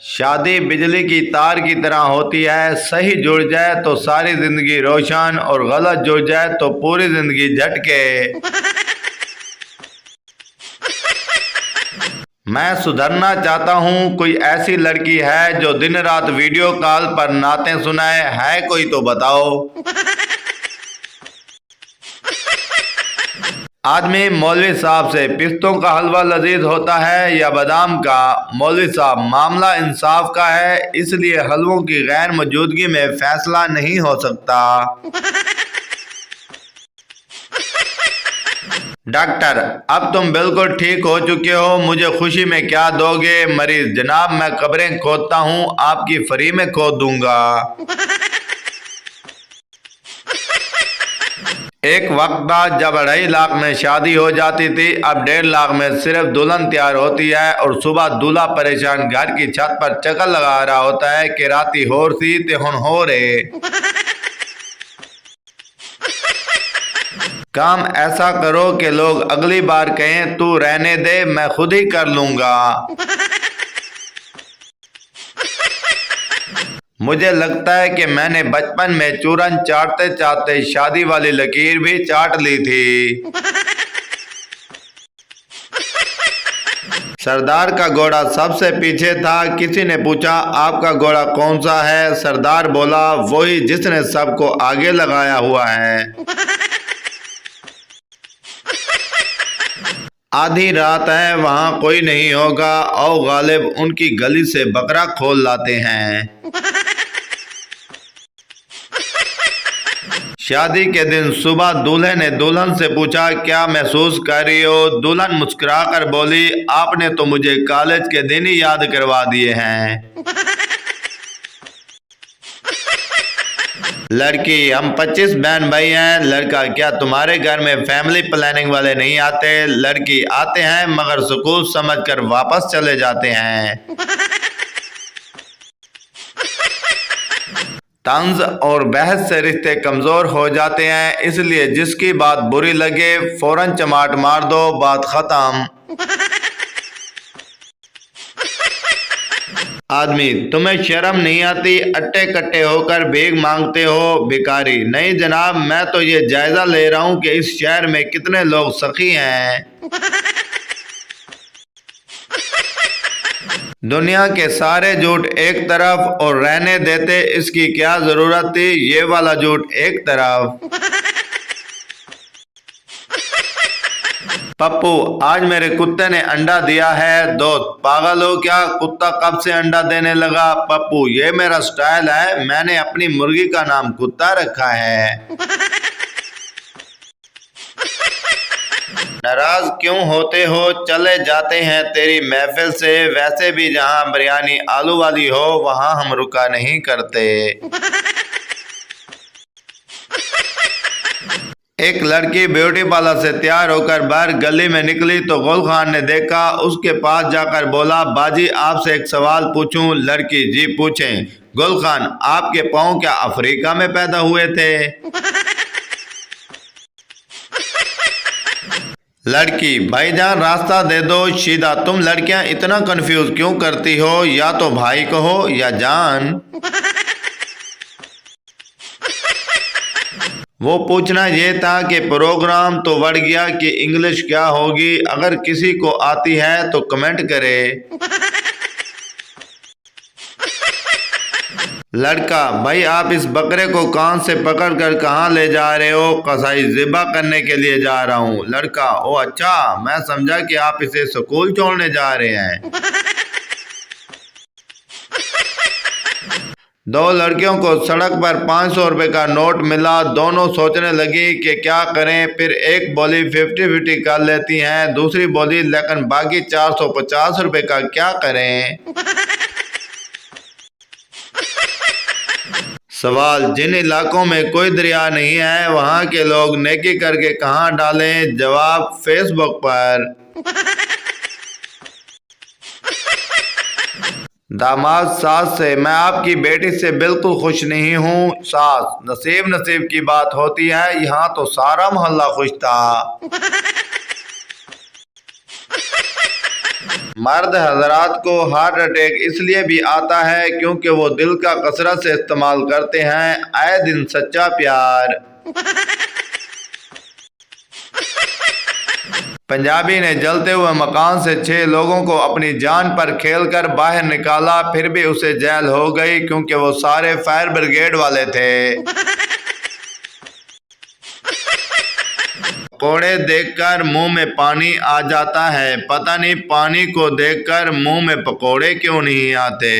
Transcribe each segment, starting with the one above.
शादी बिजली की तार की तरह होती है, सही जुड़ जाए तो सारी जिंदगी रोशन और गलत जुड़ जाए तो पूरी जिंदगी झटके। मैं सुधरना चाहता हूँ, कोई ऐसी लड़की है जो दिन रात वीडियो कॉल पर नाते सुनाए, है कोई तो बताओ। आदमी मौलवी साहब से पिस्तों का हलवा लजीज होता है या बादाम का? मौलवी साहब, मामला इंसाफ का है, इसलिए हलवों की गैर मौजूदगी में फैसला नहीं हो सकता। डॉक्टर, अब तुम बिल्कुल ठीक हो चुके हो, मुझे खुशी में क्या दोगे? मरीज, जनाब मैं कब्रें खोदता हूँ, आपकी फ्री में खोद दूंगा। एक वक्त था जब 2.5 लाख में शादी हो जाती थी, अब 1.5 लाख में सिर्फ दुल्हन तैयार होती है और सुबह दूल्हा परेशान घर की छत पर चक्कर लगा रहा होता है कि राती होर सी ते हुन हो रे। काम ऐसा करो कि लोग अगली बार कहें तू रहने दे, मैं खुद ही कर लूंगा। मुझे लगता है कि मैंने बचपन में चूरन चाटते चाटते शादी वाली लकीर भी चाट ली थी। सरदार का घोड़ा सबसे पीछे था। किसी ने पूछा, आपका घोड़ा कौन सा है? सरदार बोला, वही जिसने सबको आगे लगाया हुआ है। आधी रात है, वहां कोई नहीं होगा, और गालिब उनकी गली से बकरा खोल लाते हैं। शादी के दिन सुबह दूल्हे ने दुल्हन से पूछा, क्या महसूस कर रही हो? दुल्हन मुस्कुराकर बोली, आपने तो मुझे कॉलेज के दिन ही याद करवा दिए हैं। लड़की, हम 25 बहन भाई हैं। लड़का, क्या तुम्हारे घर में फैमिली प्लानिंग वाले नहीं आते? लड़की, आते हैं मगर स्कूल समझकर वापस चले जाते हैं। तंज और बहस से रिश्ते कमजोर हो जाते हैं, इसलिए जिसकी बात बुरी लगे फौरन चमाट मार दो, बात खत्म। आदमी, तुम्हें शर्म नहीं आती? अट्टे कट्टे होकर भीख मांगते हो। भिखारी, नहीं जनाब, मैं तो ये जायजा ले रहा हूँ कि इस शहर में कितने लोग सखी हैं। दुनिया के सारे झूठ एक तरफ और रहने देते इसकी क्या जरूरत थी, ये वाला झूठ एक तरफ। पप्पू, आज मेरे कुत्ते ने अंडा दिया है। दोस्त, पागल हो क्या? कुत्ता कब से अंडा देने लगा? पप्पू, ये मेरा स्टाइल है, मैंने अपनी मुर्गी का नाम कुत्ता रखा है। नाराज क्यों होते हो? चले जाते हैं तेरी महफिल से, वैसे भी जहां बिरयानी आलू वाली हो वहां हम रुका नहीं करते। एक लड़की ब्यूटी पार्लर से तैयार होकर बाहर गली में निकली तो गुल खान ने देखा, उसके पास जाकर बोला, बाजी आपसे एक सवाल पूछूं? लड़की, जी पूछें। गुल खान, आपके पाँव क्या अफ्रीका में पैदा हुए थे? लड़की, भाईजान रास्ता दे दो। सीधा, तुम लड़कियां इतना कंफ्यूज क्यों करती हो? या तो भाई कहो या जान। वो पूछना ये था कि प्रोग्राम तो बढ़ गया कि इंग्लिश क्या होगी। अगर किसी को आती है तो कमेंट करे। लड़का, भाई आप इस बकरे को कान से पकड़कर कहाँ ले जा रहे हो? कसाई, ज़िबा करने के लिए जा रहा हूँ। लड़का, ओ अच्छा, मैं समझा कि आप इसे स्कूल छोड़ने जा रहे हैं। दो लड़कियों को सड़क पर 500 रुपए का नोट मिला, दोनों सोचने लगी कि क्या करें। फिर एक बोली 50-50 कर लेती हैं, दूसरी बोली लेकिन बाकी 450 रुपए का क्या करें? सवाल, जिन इलाकों में कोई दरिया नहीं है वहां के लोग नेकी करके कहां डालें? जवाब, फेसबुक पर। दामाद सास से, मैं आपकी बेटी से बिल्कुल खुश नहीं हूँ। सास, नसीब नसीब की बात होती है, यहाँ तो सारा मोहल्ला खुश था। मर्द हजरात को हार्ट अटैक इसलिए भी आता है क्योंकि वो दिल का कसरत से इस्तेमाल करते हैं। आए दिन सच्चा प्यार। पंजाबी ने जलते हुए मकान से 6 लोगों को अपनी जान पर खेलकर बाहर निकाला, फिर भी उसे जेल हो गई क्योंकि वो सारे फायर ब्रिगेड वाले थे। पकौड़े देखकर मुंह में पानी आ जाता है, पता नहीं पानी को देखकर मुंह में पकौड़े क्यों नहीं आते।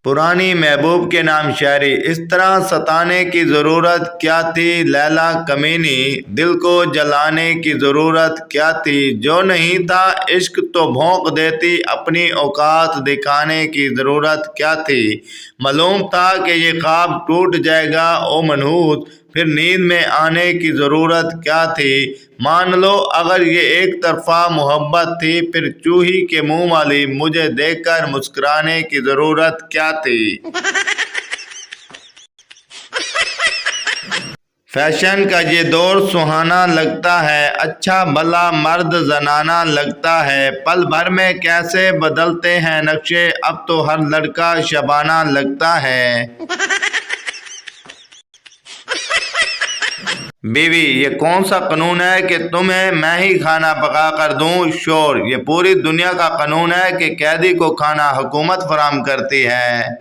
पुरानी महबूब के नाम शायरी। इस तरह सताने की ज़रूरत क्या थी लैला कमीनी, दिल को जलाने की ज़रूरत क्या थी, जो नहीं था इश्क तो भौंक देती, अपनी औकात दिखाने की ज़रूरत क्या थी। मालूम था कि ये ख्वाब टूट जाएगा ओ मनहूस, फिर नींद में आने की ज़रूरत क्या थी। मान लो अगर ये एक तरफा मोहब्बत थी, फिर चूही के मुंह वाली मुझे देखकर मुस्कुराने की ज़रूरत क्या थी। फैशन का ये दौर सुहाना लगता है, अच्छा भला मर्द जनाना लगता है, पल भर में कैसे बदलते हैं नक्शे, अब तो हर लड़का शबाना लगता है। बीवी, ये कौन सा कानून है कि तुम्हें मैं ही खाना पका कर दूं। शोर, ये पूरी दुनिया का कानून है कि कैदी को खाना हुकूमत फराम करती है।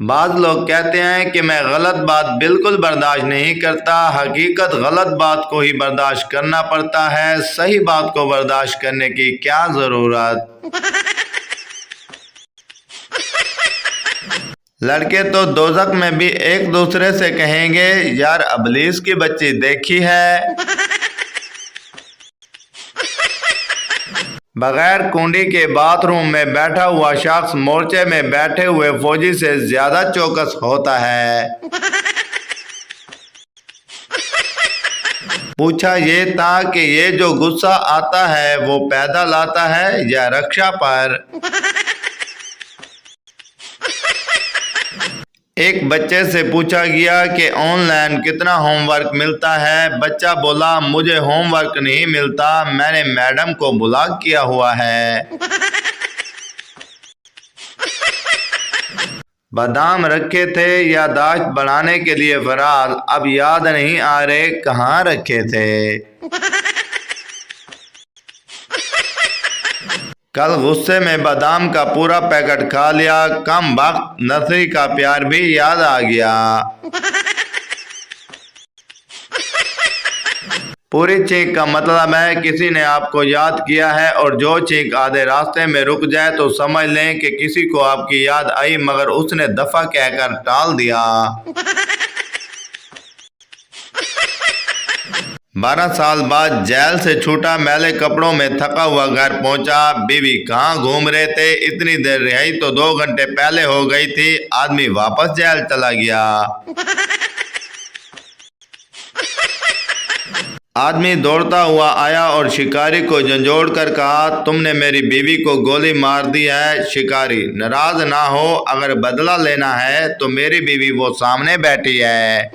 बाज लोग कहते हैं कि मैं गलत बात बिल्कुल बर्दाश्त नहीं करता, हकीकत गलत बात को ही बर्दाश्त करना पड़ता है, सही बात को बर्दाश्त करने की क्या जरूरत। लड़के तो दोज़ख में भी एक दूसरे से कहेंगे, यार अबलीस की बच्ची देखी है। बगैर कुंडी के बाथरूम में बैठा हुआ शख्स मोर्चे में बैठे हुए फौजी से ज्यादा चौकस होता है। पूछा ये था कि ये जो गुस्सा आता है वो पैदल आता है या रक्षा पर। एक बच्चे से पूछा गया कि ऑनलाइन कितना होमवर्क मिलता है। बच्चा बोला, मुझे होमवर्क नहीं मिलता, मैंने मैडम को ब्लॉक किया हुआ है। बादाम रखे थे याददाश्त बढ़ाने के लिए फराज, अब याद नहीं आ रहे कहाँ रखे थे। कल गुस्से में बादाम का पूरा पैकेट खा लिया, कम वक्त नसरी का प्यार भी याद आ गया। पूरी चीख का मतलब है किसी ने आपको याद किया है, और जो चीख आधे रास्ते में रुक जाए तो समझ लें कि किसी को आपकी याद आई मगर उसने दफा कहकर टाल दिया। 12 साल बाद जेल से छूटा, मैले कपड़ों में थका हुआ घर पहुंचा। बीवी, कहाँ घूम रहे थे, इतनी देर रिहाई तो 2 घंटे पहले हो गई थी। आदमी वापस जेल चला गया। आदमी दौड़ता हुआ आया और शिकारी को झंझोड़ कर कहा, तुमने मेरी बीवी को गोली मार दी है। शिकारी, नाराज ना हो, अगर बदला लेना है तो मेरी बीवी वो सामने बैठी है।